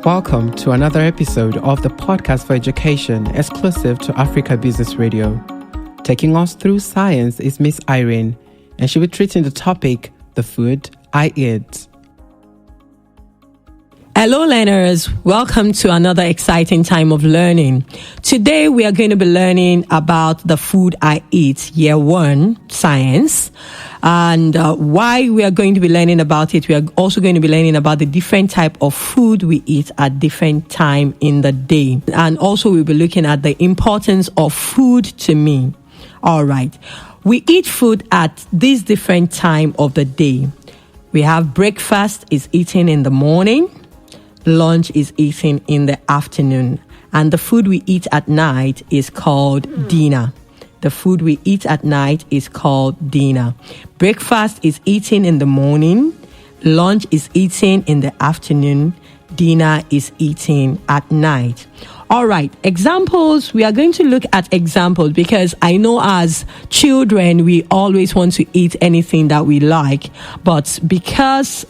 Welcome to another episode of the Podcast for Education exclusive to Africa Business Radio. Taking us through science is Miss Irene, and she'll be treating the topic, the food I eat. Hello learners, welcome to another exciting time of learning. Today we are going to be learning about the food I eat, year 1, science. And why we are going to be learning about it, we are also going to be learning about the different type of food we eat at different time in the day. And also we'll be looking at the importance of food to me. All right, we eat food at this different time of the day. We have breakfast is eaten in the morning. Lunch is eaten in the afternoon, and the food we eat at night is called dinner. The food we eat at night is called dinner. Breakfast is eaten in the morning, lunch is eaten in the afternoon, dinner is eaten at night. All right, examples. We are going to look at examples because I know as children, we always want to eat anything that we like, but because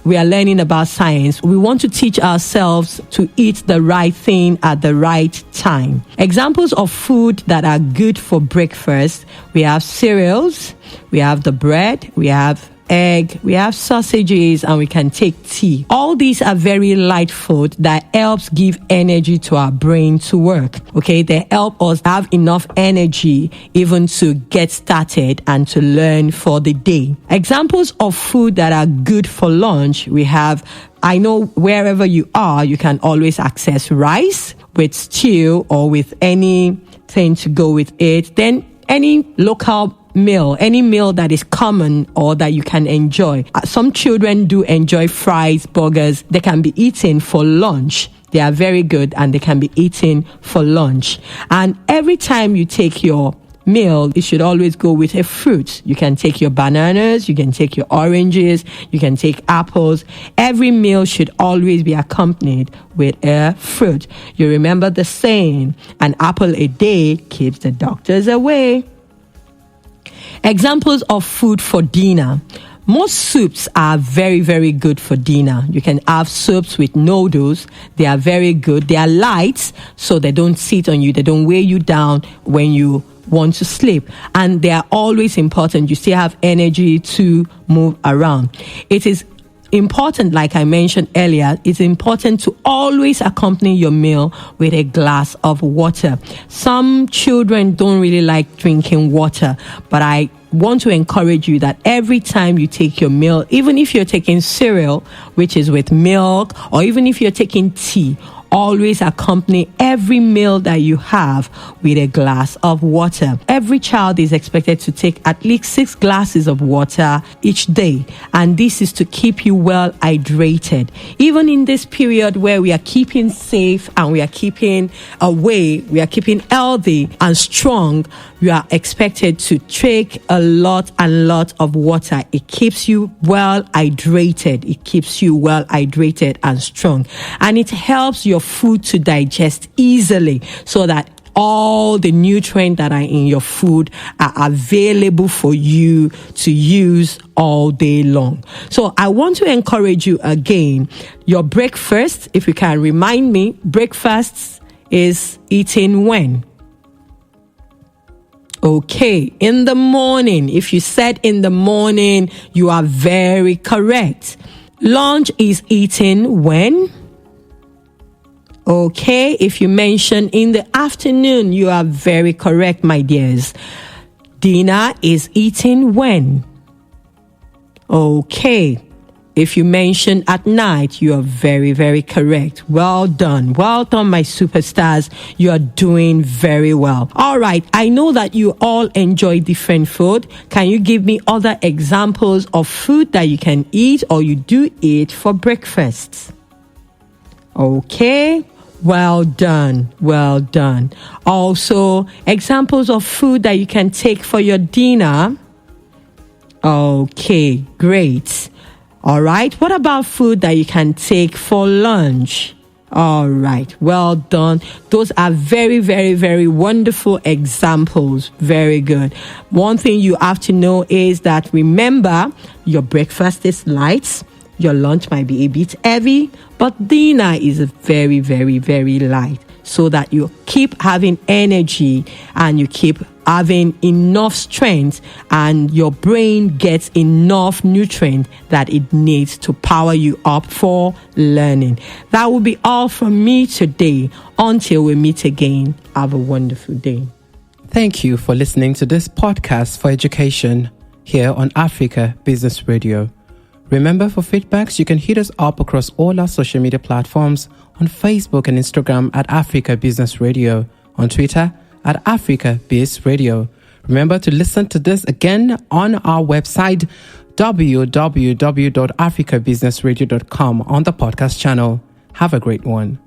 we are learning about science, we want to teach ourselves to eat the right thing at the right time. Examples of food that are good for breakfast: we have cereals, we have the bread, we have egg, we have sausages, and we can take tea. All these are very light food that helps give energy to our brain to work. Okay, they help us have enough energy even to get started and to learn for the day. Examples of food that are good for lunch: we have, I know wherever you are, you can always access rice with stew or with anything to go with it. Then any local meal, any meal that is common or that you can enjoy. Some children do enjoy fries, burgers. They can be eaten for lunch. They are very good and they can be eaten for lunch. And every time you take your meal, it should always go with a fruit. You can take your bananas, you can take your oranges, you can take apples. Every meal should always be accompanied with a fruit. You remember the saying, an apple a day keeps the doctors away. Examples of food for dinner. Most soups are very, very good for dinner. You can have soups with noodles. They are very good. They are light, so they don't sit on you. They don't weigh you down when you want to sleep. And they are always important. You still have energy to move around. It is important, like I mentioned earlier, it's important to always accompany your meal with a glass of water. Some children don't really like drinking water, but I want to encourage you that every time you take your meal, even if you're taking cereal, which is with milk, or even if you're taking tea, always accompany every meal that you have with a glass of water. Every child is expected to take at least 6 glasses of water each day, and this is to keep you well hydrated. Even in this period where we are keeping safe and we are keeping away, we are keeping healthy and strong, you are expected to take a lot of water. It keeps you well hydrated. It keeps you well hydrated and strong, and it helps your food to digest easily so that all the nutrients that are in your food are available for you to use all day long. So I want to encourage you again, your breakfast, if you can remind me, breakfast is eaten when? Okay, in the morning. If you said in the morning, you are very correct. Lunch is eaten when? Okay, if you mention in the afternoon, you are very correct, my dears. Dinner is eaten when? Okay, if you mention at night, you are very, very correct. Well done. Well done, my superstars. You are doing very well. All right, I know that you all enjoy different food. Can you give me other examples of food that you can eat or you do eat for breakfast? Okay. Well done. Well done. Also, examples of food that you can take for your dinner. Okay, great. All right. What about food that you can take for lunch? All right. Well done. Those are very, very, very wonderful examples. Very good. One thing you have to know is that remember, your breakfast is light. Your lunch might be a bit heavy, but dinner is very, very, very light, so that you keep having energy and you keep having enough strength and your brain gets enough nutrient that it needs to power you up for learning. That will be all from me today. Until we meet again, have a wonderful day. Thank you for listening to this podcast for education here on Africa Business Radio. Remember, for feedbacks, you can hit us up across all our social media platforms on Facebook and Instagram at Africa Business Radio, on Twitter at Africa Biz Radio. Remember to listen to this again on our website, www.africabusinessradio.com, on the podcast channel. Have a great one.